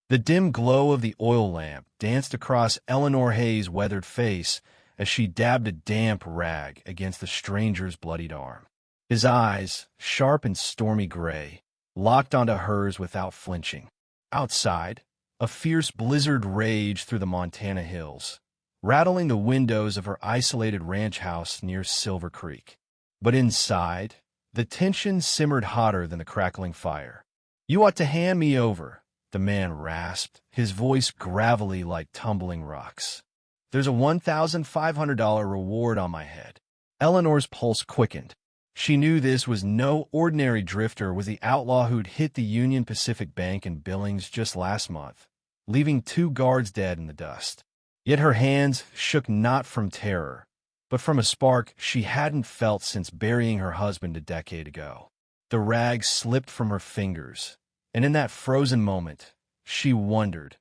The dim glow of the oil lamp danced across Eleanor Hayes' weathered face as she dabbed a damp rag against the stranger's bloodied arm. His eyes, sharp and stormy gray, locked onto hers without flinching. Outside, a fierce blizzard raged through the Montana hills, rattling the windows of her isolated ranch house near Silver Creek. But inside, the tension simmered hotter than the crackling fire. "You ought to hand me over," the man rasped, his voice gravelly like tumbling rocks. "There's a $1,500 reward on my head." Eleanor's pulse quickened. She knew this was no ordinary drifter, was the outlaw who'd hit the Union Pacific Bank in Billings just last month, leaving 2 guards dead in the dust. Yet her hands shook not from terror, but from a spark she hadn't felt since burying her husband a decade ago. The rag slipped from her fingers, and in that frozen moment, she wondered,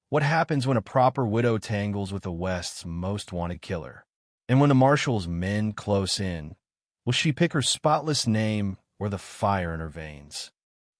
what happens when a proper widow tangles with the West's most wanted killer? And when the marshal's men close in, will she pick her spotless name or the fire in her veins?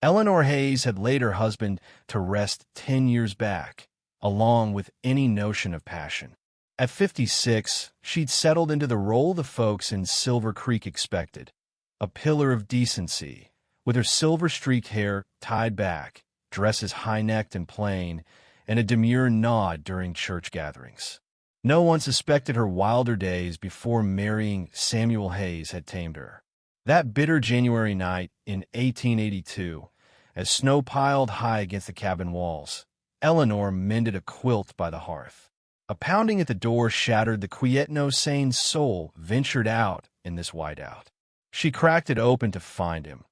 Eleanor Hayes had laid her husband to rest 10 years back, along with any notion of passion. At 56, she'd settled into the role the folks in Silver Creek expected, a pillar of decency, with her silver-streaked hair tied back, dresses high-necked and plain, and a demure nod during church gatherings. No one suspected her wilder days before marrying Samuel Hayes had tamed her. That bitter January night in 1882, as snow piled high against the cabin walls, Eleanor mended a quilt by the hearth. A pounding at the door shattered the quiet no sane soul ventured out in this whiteout. She cracked it open to find him,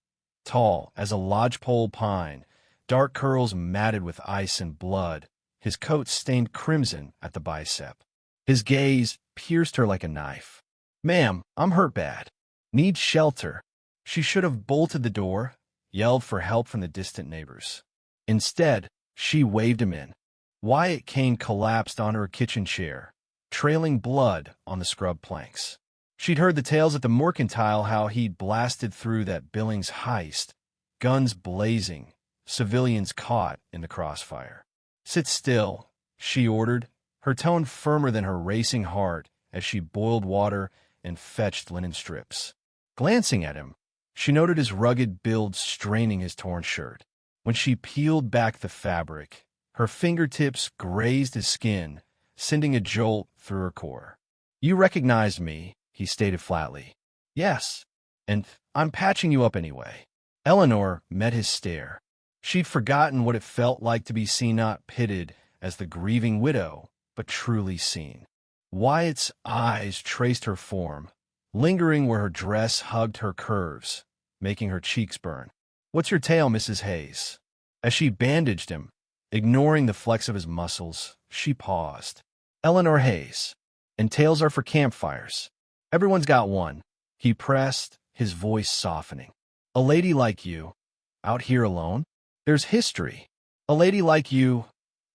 tall as a lodgepole pine, dark curls matted with ice and blood, his coat stained crimson at the bicep. His gaze pierced her like a knife. "Ma'am, I'm hurt bad. Need shelter." She should have bolted the door, yelled for help from the distant neighbors. Instead, she waved him in. Wyatt Kane collapsed onto her kitchen chair, trailing blood on the scrub planks. She'd heard the tales at the Mercantile how he'd blasted through that Billings heist, guns blazing, civilians caught in the crossfire. "Sit still," she ordered, her tone firmer than her racing heart as she boiled water and fetched linen strips. Glancing at him, she noted his rugged build straining his torn shirt. When she peeled back the fabric, her fingertips grazed his skin, sending a jolt through her core. "You recognized me," he stated flatly. "Yes, and I'm patching you up anyway." Eleanor met his stare. She'd forgotten what it felt like to be seen not pitted as the grieving widow, but truly seen. Wyatt's eyes traced her form, lingering where her dress hugged her curves, making her cheeks burn. "What's your tale, Mrs. Hayes?" As she bandaged him, ignoring the flex of his muscles, she paused. "Eleanor Hayes. And tales are for campfires. Everyone's got one." He pressed, his voice softening. "A lady like you, out here alone? There's history. A lady like you,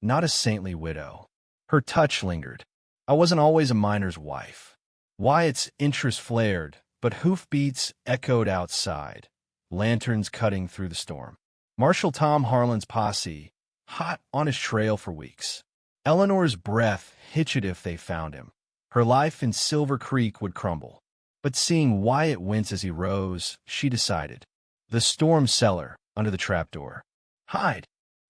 not a saintly widow." Her touch lingered. "I wasn't always a miner's wife." Wyatt's interest flared, but hoofbeats echoed outside, lanterns cutting through the storm. Marshal Tom Harlan's posse, hot on his trail for weeks. Eleanor's breath hitched if they found him. Her life in Silver Creek would crumble. But seeing Wyatt wince as he rose, she decided. The storm cellar, under the trapdoor. "Hide."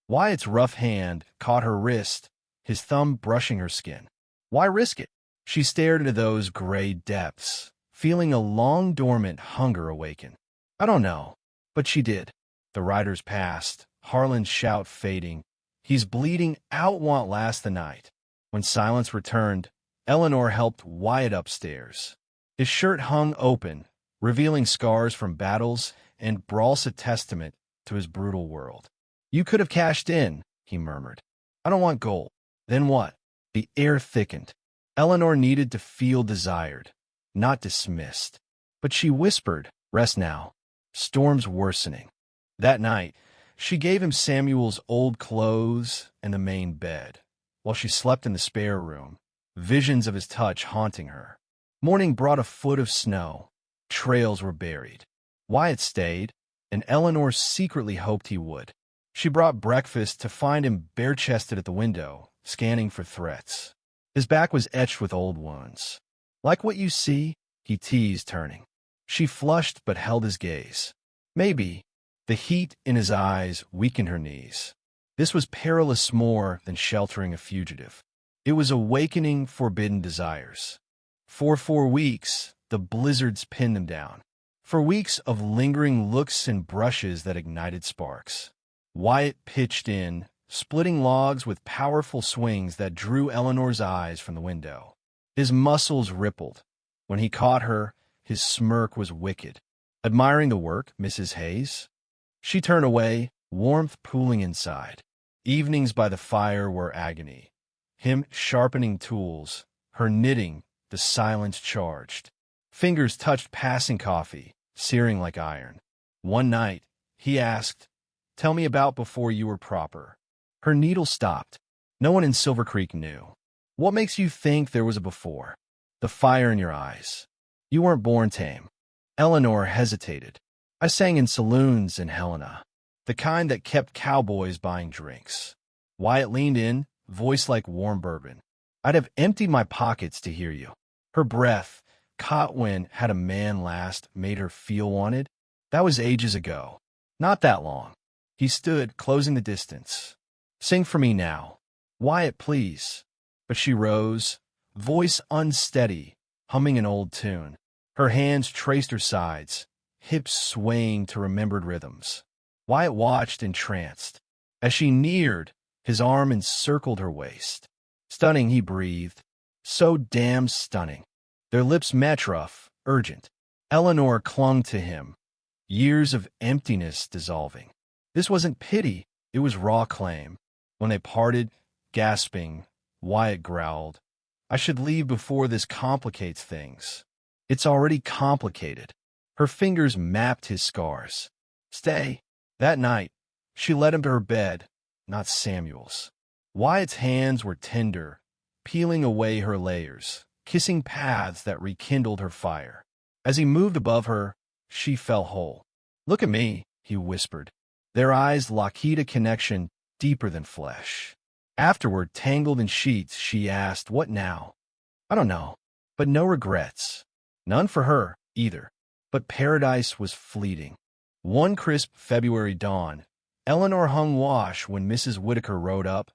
Wyatt's rough hand caught her wrist, his thumb brushing her skin. "Why risk it?" She stared into those gray depths, feeling a long-dormant hunger awaken. "I don't know." But she did. The riders passed, Harlan's shout fading. "He's bleeding out, won't last the night." When silence returned, Eleanor helped Wyatt upstairs. His shirt hung open, revealing scars from battles and brawls a testament to his brutal world. "You could have cashed in," he murmured. "I don't want gold." "Then what?" The air thickened. Eleanor needed to feel desired, not dismissed. But she whispered, "Rest now. Storm's worsening." That night, she gave him Samuel's old clothes and the main bed, while she slept in the spare room, visions of his touch haunting her. Morning brought a foot of snow. Trails were buried. Wyatt stayed, and Eleanor secretly hoped he would. She brought breakfast to find him bare-chested at the window, scanning for threats. His back was etched with old wounds. "Like what you see?" he teased, turning. She flushed but held his gaze. Maybe. The heat in his eyes weakened her knees. This was perilous more than sheltering a fugitive. It was awakening forbidden desires. For 4 weeks, the blizzards pinned them down. For weeks of lingering looks and brushes that ignited sparks. Wyatt pitched in, splitting logs with powerful swings that drew Eleanor's eyes from the window. His muscles rippled. When he caught her, his smirk was wicked. "Admiring the work, Mrs. Hayes?" She turned away, warmth pooling inside. Evenings by the fire were agony. Him sharpening tools, her knitting, the silence charged. Fingers touched passing coffee, searing like iron. One night, he asked, "Tell me about before you were proper." Her needle stopped. No one in Silver Creek knew. "What makes you think there was a before?" "The fire in your eyes. You weren't born tame." Eleanor hesitated. "I sang in saloons in Helena, the kind that kept cowboys buying drinks." Wyatt leaned in, voice like warm bourbon. "I'd have emptied my pockets to hear you." Her breath, caught when had a man last made her feel wanted. That was ages ago. Not that long. He stood, closing the distance. "Sing for me now." "Wyatt, please." But she rose, voice unsteady, humming an old tune. Her hands traced her sides, hips swaying to remembered rhythms. Wyatt watched entranced. As she neared, his arm encircled her waist. "Stunning," he breathed. "So damn stunning." Their lips met, rough, urgent. Eleanor clung to him, years of emptiness dissolving. This wasn't pity, it was raw claim. When they parted, gasping, Wyatt growled, "I should leave before this complicates things." "It's already complicated." Her fingers mapped his scars. "Stay." That night, she led him to her bed, not Samuel's. Wyatt's hands were tender, peeling away her layers, kissing paths that rekindled her fire. As he moved above her, she fell whole. "Look at me," he whispered. Their eyes locked a connection deeper than flesh. Afterward, tangled in sheets, she asked, "What now?" "I don't know, but no regrets." None for her, either. But paradise was fleeting. One crisp February dawn, Eleanor hung wash when Mrs. Whitaker rode up,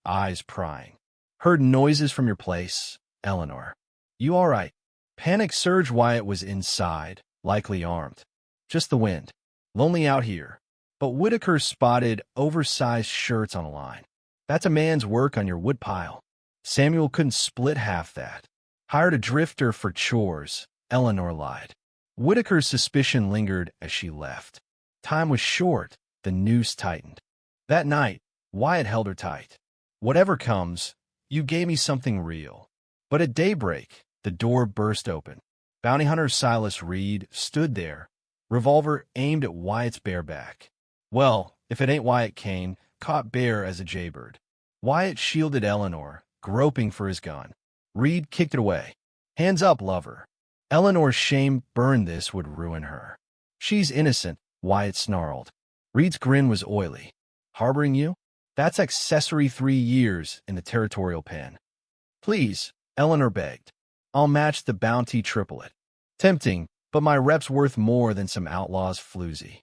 eyes prying. "Heard noises from your place, Eleanor." "You all right?" Panic surged. Wyatt was inside, likely armed. "Just the wind. Lonely out here." But Whitaker spotted oversized shirts on a line. "That's a man's work on your woodpile." Samuel couldn't split half that. "Hired a drifter for chores," Eleanor lied. Whitaker's suspicion lingered as she left. Time was short, the noose tightened. That night, Wyatt held her tight. "Whatever comes, you gave me something real." But at daybreak, the door burst open. Bounty hunter Silas Reed stood there, revolver aimed at Wyatt's bare back. Well, if it ain't Wyatt Kane, caught bare as a jaybird. Wyatt shielded Eleanor, groping for his gun. Reed kicked it away. "Hands up, lover." Eleanor's shame burned. This would ruin her. "She's innocent," Wyatt snarled. Reed's grin was oily. "Harboring you? That's accessory 3 years in the territorial pen." "Please," Eleanor begged. "I'll match the bounty, triple it." "Tempting, but my rep's worth more than some outlaw's floozy."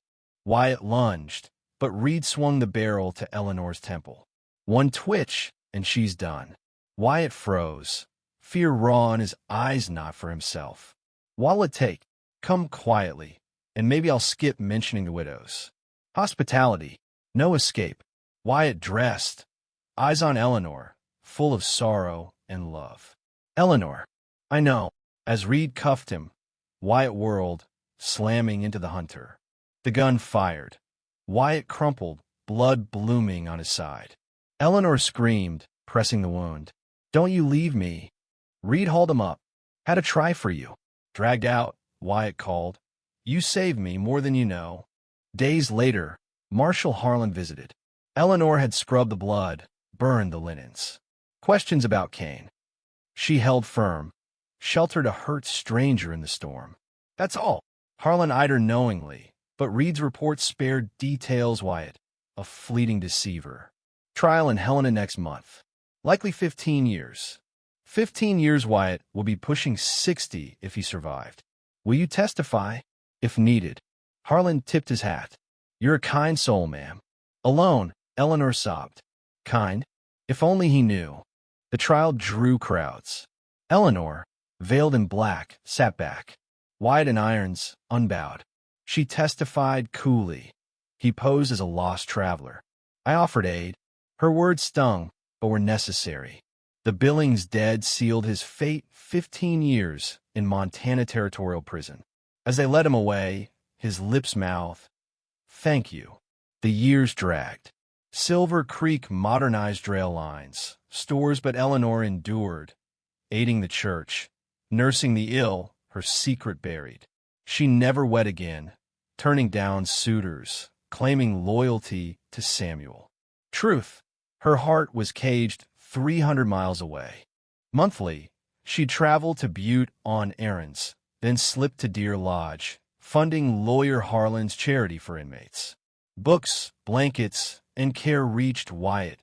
Wyatt lunged, but Reed swung the barrel to Eleanor's temple. One twitch, and she's done. Wyatt froze, fear raw in his eyes, not for himself. "What'll it take? Come quietly, and maybe I'll skip mentioning the widows." Hospitality, no escape. Wyatt dressed, eyes on Eleanor, full of sorrow and love. "Eleanor." "I know." As Reed cuffed him, Wyatt whirled, slamming into the hunter. The gun fired. Wyatt crumpled, blood blooming on his side. Eleanor screamed, pressing the wound. "Don't you leave me." Reed hauled him up. "Had a try for you." "Dragged out," Wyatt called. "You saved me more than you know." Days later, Marshal Harlan visited. Eleanor had scrubbed the blood, burned the linens. Questions about Kane. She held firm, sheltered a hurt stranger in the storm. "That's all." Harlan eyed her knowingly, but Reed's report spared details. Wyatt a fleeting deceiver. Trial in Helena next month. Likely 15 years. 15 years Wyatt will be pushing 60 if he survived. Will you testify? If needed. Harlan tipped his hat. You're a kind soul, ma'am. Alone, Eleanor sobbed. Kind? If only he knew. The trial drew crowds. Eleanor, veiled in black, sat back. Wyatt in irons, unbowed. She testified coolly. He posed as a lost traveler. I offered aid. Her words stung, but were necessary. The Billings dead sealed his fate 15 years in Montana Territorial Prison. As they led him away, his lips mouthed, "Thank you." The years dragged. Silver Creek modernized rail lines, stores, but Eleanor endured, aiding the church, nursing the ill, her secret buried. She never wed again, turning down suitors, claiming loyalty to Samuel. Truth, her heart was caged 300 miles away. Monthly, she'd travel to Butte on errands, then slip to Deer Lodge, funding Lawyer Harlan's charity for inmates. Books, blankets, and care reached Wyatt,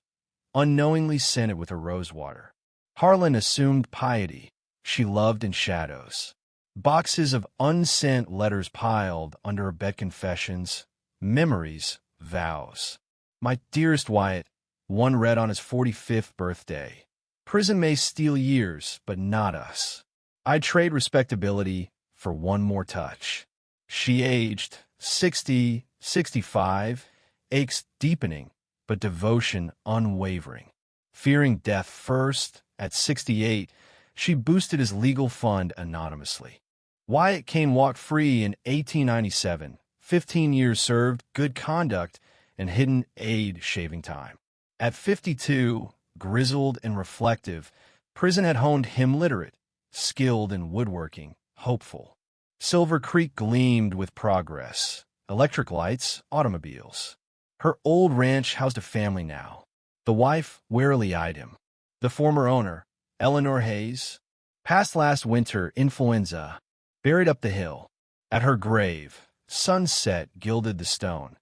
unknowingly scented with her rosewater. Harlan assumed piety. She loved in shadows. Boxes of unsent letters piled under her bed, confessions, memories, vows. My dearest Wyatt, one read on his 45th birthday. Prison may steal years, but not us. I'd trade respectability for one more touch. She aged 60, 65, aches deepening, but devotion unwavering. Fearing death first, at 68, she boosted his legal fund anonymously. Wyatt Kane walked free in 1897, 15 years served, good conduct, and hidden aid shaving time. At 52, grizzled and reflective, prison had honed him literate, skilled in woodworking, hopeful. Silver Creek gleamed with progress, electric lights, automobiles. Her old ranch housed a family now. The wife warily eyed him. The former owner, Eleanor Hayes, passed last winter, influenza, buried up the hill. At her grave, sunset gilded the stone.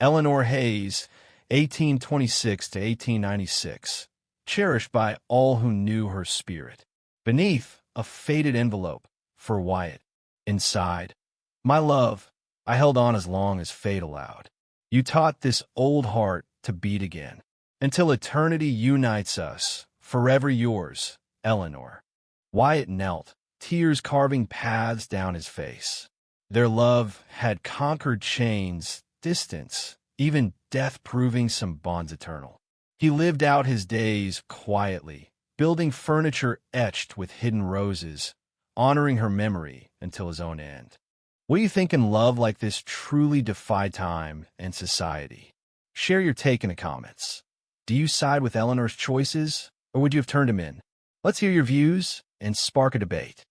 Eleanor Hayes, 1826 to 1896, cherished by all who knew her spirit. Beneath, a faded envelope for Wyatt. Inside, my love, I held on as long as fate allowed. You taught this old heart to beat again, until eternity unites us, forever yours, Eleanor. Wyatt knelt, tears carving paths down his face. Their love had conquered chains, distance, even death, proving some bonds eternal. He lived out his days quietly, building furniture etched with hidden roses, honoring her memory until his own end. What do you think in love like this truly defy time and society? Share your take in the comments. Do you side with Eleanor's choices, or would you have turned him in? Let's hear your views and spark a debate.